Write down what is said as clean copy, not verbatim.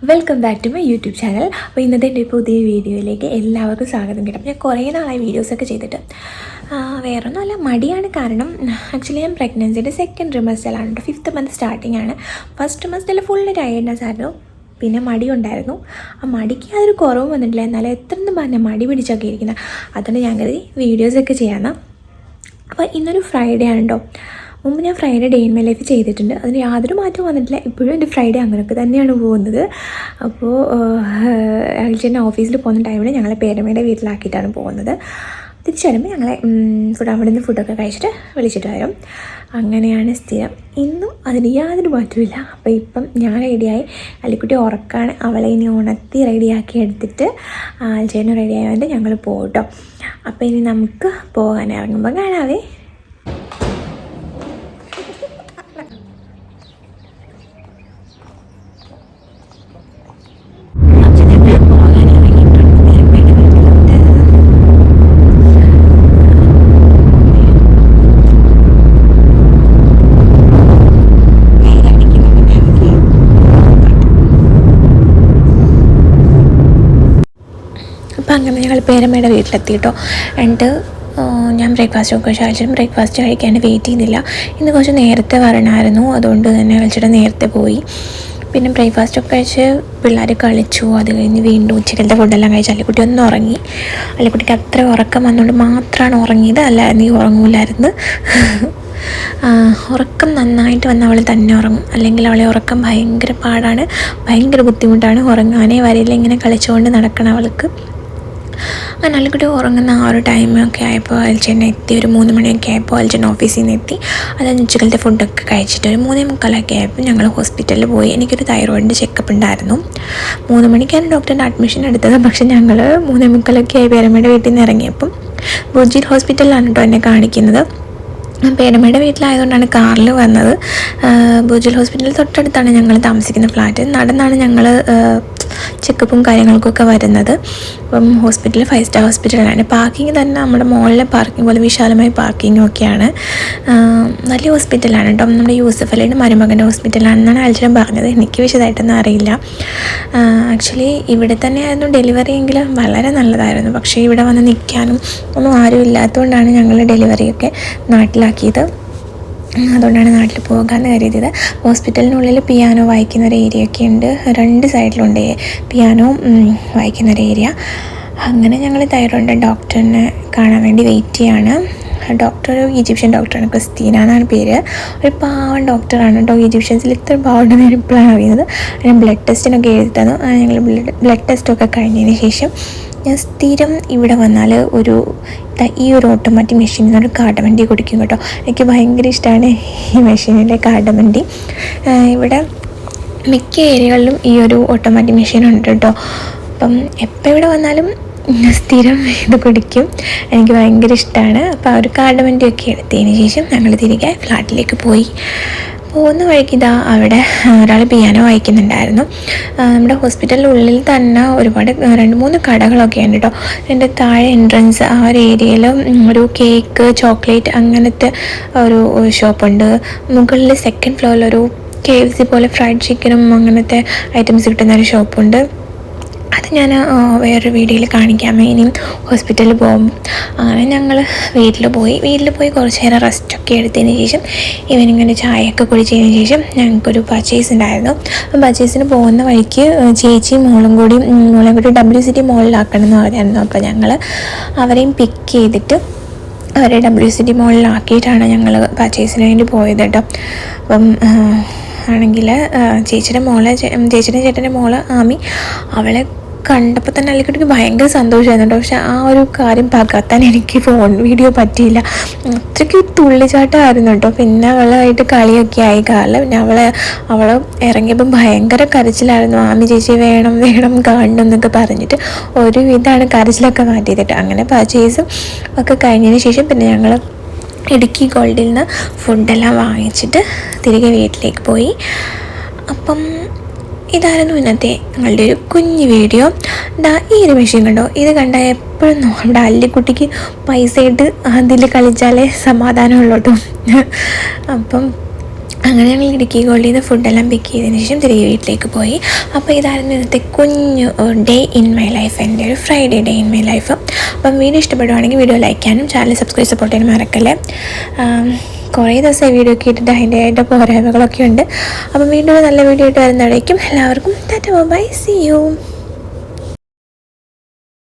Welcome back to my YouTube channel. അപ്പോൾ ഇന്നത്തെ എൻ്റെ പുതിയ വീഡിയോയിലേക്ക് എല്ലാവർക്കും സ്വാഗതം. കിട്ടും. ഞാൻ കുറേ നാളായി വീഡിയോസൊക്കെ ചെയ്തിട്ട് വേറൊന്നുമല്ല, മടിയാണ് കാരണം. ആക്ച്വലി ഞാൻ പ്രഗ്നൻസിയുടെ സെക്കൻഡ് ട്രിമസ്റ്ററിലാണ് കേട്ടോ. 5th മന്ത് സ്റ്റാർട്ടിംഗ് ആണ്. ഫസ്റ്റ് ട്രിമസ്റ്ററിൽ ഫുള്ള് ടയേർഡ്നെസ് ആയിരുന്നു, പിന്നെ മടി ഉണ്ടായിരുന്നു. ആ മടിക്ക് അതൊരു കുറവ് വന്നിട്ടില്ല, എന്നാലും എത്രയെന്ന് പറഞ്ഞാൽ മടി പിടിച്ചൊക്കെ ഇരിക്കുന്നത്. അതുകൊണ്ട് ഞാൻ കരുതി വീഡിയോസൊക്കെ ചെയ്യാമെന്ന്. അപ്പോൾ ഇന്നൊരു ഫ്രൈഡേ ആണ് കേട്ടോ. മുമ്പ് ഞാൻ Friday day in my life ചെയ്തിട്ടുണ്ട്, അതിന് യാതൊരു മാറ്റവും വന്നിട്ടില്ല. ഇപ്പോഴും എൻ്റെ ഫ്രൈഡേ അങ്ങനെയൊക്കെ തന്നെയാണ് പോകുന്നത്. അപ്പോൾ അയൽച്ചേട്ടൻ ഓഫീസിൽ പോകുന്ന ടൈമിൽ ഞങ്ങളെ പേരമ്മയുടെ വീട്ടിലാക്കിയിട്ടാണ് പോകുന്നത്. തിരിച്ചു വരുമ്പോൾ ഞങ്ങളെ അവിടെ നിന്ന് ഫുഡൊക്കെ കഴിച്ചിട്ട് വിളിച്ചിട്ട് വരും. അങ്ങനെയാണ് സ്ഥിരം. ഇന്നും അതിന് യാതൊരു മാറ്റമില്ല. അപ്പോൾ ഇപ്പം ഞാൻ റെഡിയായി, അല്ലിക്കുട്ടി ഉറക്കാണ്. അവളെ ഇനി ഉണർത്തി റെഡിയാക്കി എടുത്തിട്ട് അയൽച്ചേട്ടന് റെഡിയായി വന്നിട്ട് ഞങ്ങൾ പോകും കേട്ടോ. അപ്പോൾ ഇനി നമുക്ക് പോകാൻ ഇറങ്ങുമ്പോൾ കാണാവേ. അപ്പോൾ അങ്ങനെ ഞങ്ങൾ പേരമ്മയുടെ വീട്ടിലെത്തി കേട്ടോ. എന്നിട്ട് ഞാൻ ബ്രേക്ക്ഫാസ്റ്റ് ഒക്കെ കഴിച്ചിട്ടും ബ്രേക്ക്ഫാസ്റ്റ് കഴിക്കാൻ വെയിറ്റ് ചെയ്യുന്നില്ല. ഇന്ന് കുറച്ച് നേരത്തെ വരണമായിരുന്നു, അതുകൊണ്ട് തന്നെ കഴിച്ചിട്ട് നേരത്തെ പോയി. പിന്നെ ബ്രേക്ക്ഫാസ്റ്റൊക്കെ കഴിച്ച് പിള്ളേർ കളിച്ചു. അത് കഴിഞ്ഞ് വീണ്ടും ഉച്ചക്കലത്തെ ഫുഡെല്ലാം കഴിച്ച് അല്ലിക്കുട്ടി ഒന്ന് ഉറങ്ങി. അല്ലിക്കുട്ടിക്ക് അത്ര ഉറക്കം വന്നുകൊണ്ട് മാത്രമാണ് ഉറങ്ങിയത്, അല്ലായിരുന്നു ഈ ഉറങ്ങൂലായിരുന്നു. ഉറക്കം നന്നായിട്ട് വന്ന് അവൾ തന്നെ ഉറങ്ങും, അല്ലെങ്കിൽ അവളെ ഉറക്കം ഭയങ്കര പാടാണ്, ഭയങ്കര ബുദ്ധിമുട്ടാണ്. ഉറങ്ങാനേ വരില്ല, ഇങ്ങനെ കളിച്ചുകൊണ്ട് നടക്കണം അവൾക്ക്. അങ്ങനെ അല്ലിക്കുട്ടി ഉറങ്ങുന്ന ആ ഒരു ടൈമൊക്കെ ആയപ്പോൾ അയൽച്ചേട്ടൻ എത്തി. ഒരു 3 മണിയൊക്കെ ആയപ്പോൾ അയൽച്ചേട്ടൻ ഓഫീസിൽ നിന്ന് എത്തി. അതായത് ഉച്ചക്കലത്തെ ഫുഡൊക്കെ കഴിച്ചിട്ട് ഒരു 3:45 ആയപ്പോൾ ഞങ്ങൾ ഹോസ്പിറ്റലിൽ പോയി. എനിക്കൊരു തൈറോയിഡിൻ്റെ ചെക്കപ്പ് ഉണ്ടായിരുന്നു. 3 മണിക്കാണ് ഡോക്ടറിൻ്റെ അഡ്മിഷൻ എടുത്തത്. പക്ഷേ ഞങ്ങൾ 3:45 ആയി പേരമ്മയുടെ വീട്ടിൽ നിന്ന് ഇറങ്ങിയപ്പം ബുജിൽ ഹോസ്പിറ്റലിലാണ് കേട്ടോ എന്നെ കാണിക്കുന്നത്. പേരമ്മയുടെ വീട്ടിലായതുകൊണ്ടാണ് കാറിൽ വന്നത്. ബുജിൽ ഹോസ്പിറ്റലിൽ തൊട്ടടുത്താണ് ഞങ്ങൾ താമസിക്കുന്ന ഫ്ലാറ്റ്. നടന്നാണ് ഞങ്ങൾ ചെക്കപ്പും കാര്യങ്ങൾക്കൊക്കെ വരുന്നത്. അപ്പം ഹോസ്പിറ്റൽ 5 സ്റ്റാർ ഹോസ്പിറ്റലാണ്. പാർക്കിംഗ് തന്നെ നമ്മുടെ മോളിലെ പാർക്കിംഗ് പോലെ വിശാലമായ പാർക്കിങ്ങും ഒക്കെയാണ്. വലിയ ഹോസ്പിറ്റലാണ് കേട്ടോ. നമ്മുടെ യൂസഫ് അലിയുടെ മരുമകൻ്റെ ഹോസ്പിറ്റലാണെന്നാണ് അയൽച്ചേട്ടൻ പറഞ്ഞത്. എനിക്ക് വിശദമായിട്ടൊന്നും അറിയില്ല. ആക്ച്വലി ഇവിടെ തന്നെയായിരുന്നു ഡെലിവറി എങ്കിലും വളരെ നല്ലതായിരുന്നു. പക്ഷേ ഇവിടെ വന്ന് നിൽക്കാനും ഒന്നും ആരും ഇല്ലാത്തതുകൊണ്ടാണ് ഞങ്ങൾ ഡെലിവറിയൊക്കെ നാട്ടിലാക്കിയത്. അതുകൊണ്ടാണ് നാട്ടിൽ പോകാമെന്ന് കരുതിയത്. ഹോസ്പിറ്റലിനുള്ളിൽ പിയാനോ വായിക്കുന്ന ഒരു ഏരിയ ഒക്കെ ഉണ്ട്. 2 സൈഡിലുണ്ട് പിയാനോ വായിക്കുന്ന ഒരു ഏരിയ. അങ്ങനെ ഞങ്ങൾ തൈറോയിഡ് ഡോക്ടറിനെ കാണാൻ വേണ്ടി വെയിറ്റ് ചെയ്യാണ്. ഡോക്ടർ ഒരു ഈജിപ്ഷ്യൻ ഡോക്ടറാണ്, ക്രിസ്റ്റീന എന്നാണ് പേര്. ഒരു പാവം ഡോക്ടറാണ് കേട്ടോ. ഈജിപ്ഷ്യൻസിൽ ഇത്ര പാവമുണ്ടെന്ന് ഞാൻ ഇപ്പോഴാണ് അറിയുന്നത്. ഞാൻ ബ്ലഡ് ടെസ്റ്റിനൊക്കെ എഴുതി തന്നു. ഞങ്ങൾ ബ്ലഡ് ടെസ്റ്റൊക്കെ കഴിഞ്ഞതിന് ശേഷം ഞാൻ സ്ഥിരം ഇവിടെ വന്നാൽ ഈ ഒരു ഓട്ടോമാറ്റിക് മെഷീനിൽ നിന്നൊരു കാടമണ്ടി കുടിക്കും കേട്ടോ. എനിക്ക് ഭയങ്കര ഇഷ്ടമാണ് ഈ മെഷീനിലെ കാടമണ്ടി. ഇവിടെ മിക്ക ഏരിയകളിലും ഈ ഒരു ഓട്ടോമാറ്റിക് മെഷീൻ ഉണ്ട് കേട്ടോ. അപ്പം എപ്പോൾ ഇവിടെ വന്നാലും സ്ഥിരം ഇത് കുടിക്കും, എനിക്ക് ഭയങ്കര ഇഷ്ടമാണ്. അപ്പോൾ ആ ഒരു കാടമണ്ടിയൊക്കെ എടുത്തതിന് ശേഷം ഞങ്ങൾ തിരികെ ഫ്ലാറ്റിലേക്ക് പോയി. പോകുന്ന വഴിക്ക് അവിടെ ഒരാൾ പിയാനോ വായിക്കുന്നുണ്ടായിരുന്നു. നമ്മുടെ ഹോസ്പിറ്റലിനുള്ളിൽ തന്നെ ഒരുപാട് 2-3 കടകളൊക്കെ ഉണ്ട് കേട്ടോ. എൻ്റെ താഴെ എൻട്രൻസ് ആ ഒരു ഏരിയയിൽ ഒരു കേക്ക്, ചോക്ലേറ്റ് അങ്ങനത്തെ ഒരു ഷോപ്പുണ്ട്. മുകളിൽ 2nd ഫ്ലോറിലൊരു KFC പോലെ ഫ്രൈഡ് ചിക്കനും അങ്ങനത്തെ ഐറ്റംസ് കിട്ടുന്നൊരു ഷോപ്പുണ്ട്. അത് ഞാൻ വേറൊരു വീഡിയോയിൽ കാണിക്കാം ഇനിയും ഹോസ്പിറ്റലിൽ പോകുമ്പോൾ. അങ്ങനെ ഞങ്ങൾ വീട്ടിൽ പോയി കുറച്ച് നേരം റെസ്റ്റൊക്കെ എടുത്തതിന് ശേഷം ഈവനിങ്ങിൻ്റെ ചായയൊക്കെ കുടിച്ചതിന് ശേഷം ഞങ്ങൾക്കൊരു പർച്ചേസ് ഉണ്ടായിരുന്നു. പർച്ചേസിന് പോകുന്ന വഴിക്ക് ചേച്ചിയും മോളും കൂടി WCT മോളിലാക്കണം എന്ന് പറഞ്ഞായിരുന്നു. അപ്പോൾ ഞങ്ങൾ അവരെയും പിക്ക് ചെയ്തിട്ട് അവരെ WCT മോളിലാക്കിയിട്ടാണ് ഞങ്ങൾ പർച്ചേസിന് വേണ്ടി പോയത് കേട്ടോ. അപ്പം ആണെങ്കിൽ ചേച്ചിയുടെ ചേട്ടൻ്റെ മോള് ആമി, അവളെ കണ്ടപ്പോൾ തന്നെ അല്ലിക്കുട്ടിക്ക് ഭയങ്കര സന്തോഷമായിരുന്നു കേട്ടോ. പക്ഷെ ആ ഒരു കാര്യം പകർത്താൻ എനിക്ക് വീഡിയോ പറ്റിയില്ല. അത്രയ്ക്ക് തുള്ളിച്ചാട്ടമായിരുന്നു കേട്ടോ. പിന്നെ അവളായിട്ട് കളിയൊക്കെ ആയി. കാരണം പിന്നെ അവൾ ഇറങ്ങിയപ്പം ഭയങ്കര കരച്ചിലായിരുന്നു. ആമി ചേച്ചി വേണം കാണണം എന്നൊക്കെ പറഞ്ഞിട്ട് ഒരുവിധമാണ് കരച്ചിലൊക്കെ മാറ്റിയത് കേട്ടോ. അങ്ങനെ പർച്ചേസും ഒക്കെ കഴിഞ്ഞതിന് ശേഷം പിന്നെ ഞങ്ങൾ ഇടുക്കി ഗോൾഡിൽ നിന്ന് ഫുഡെല്ലാം വാങ്ങിച്ചിട്ട് തിരികെ വീട്ടിലേക്ക് പോയി. അപ്പം ഇതായിരുന്നു ഇന്നത്തെ ഞങ്ങളുടെ ഒരു കുഞ്ഞു വീഡിയോ. ഈ ഒരു മെഷീൻ കണ്ടോ, ഇത് കണ്ടാൽ എപ്പോഴും നമ്മുടെ അല്ലിക്കുട്ടിക്ക് പൈസ ഇട്ട് അതിൽ കളിച്ചാലേ സമാധാനമുള്ളൂ കേട്ടോ. അപ്പം അങ്ങനെ ഞങ്ങൾ ഇടുക്കി ഗോൾഡിൽ നിന്ന് ഫുഡെല്ലാം പിക്ക് ചെയ്തതിന് ശേഷം തിരികെ വീട്ടിലേക്ക് പോയി. അപ്പോൾ ഇതായിരുന്നു ഇന്നത്തെ കുഞ്ഞു ഡേ ഇൻ മൈ ലൈഫ്, എൻ്റെ ഒരു Friday day in my life. അപ്പം വീഡിയോ ഇഷ്ടപ്പെടുവാണെങ്കിൽ വീഡിയോ ലൈക്ക് ചെയ്യാനും ചാനൽ സബ്സ്ക്രൈബ് സപ്പോർട്ട് ചെയ്യാനും മറക്കല്ലേ. കുറേ ദിവസം വീഡിയോ ഒക്കെ ഇട്ടിട്ട് അതിൻ്റെതായിട്ട് പോരായ്മകളൊക്കെ ഉണ്ട്. അപ്പം വീണ്ടും ഒരു നല്ല വീഡിയോ ആയിട്ട് വരുന്നതായിരിക്കും. എല്ലാവർക്കും ടാറ്റാ ബൈ, സീ യു.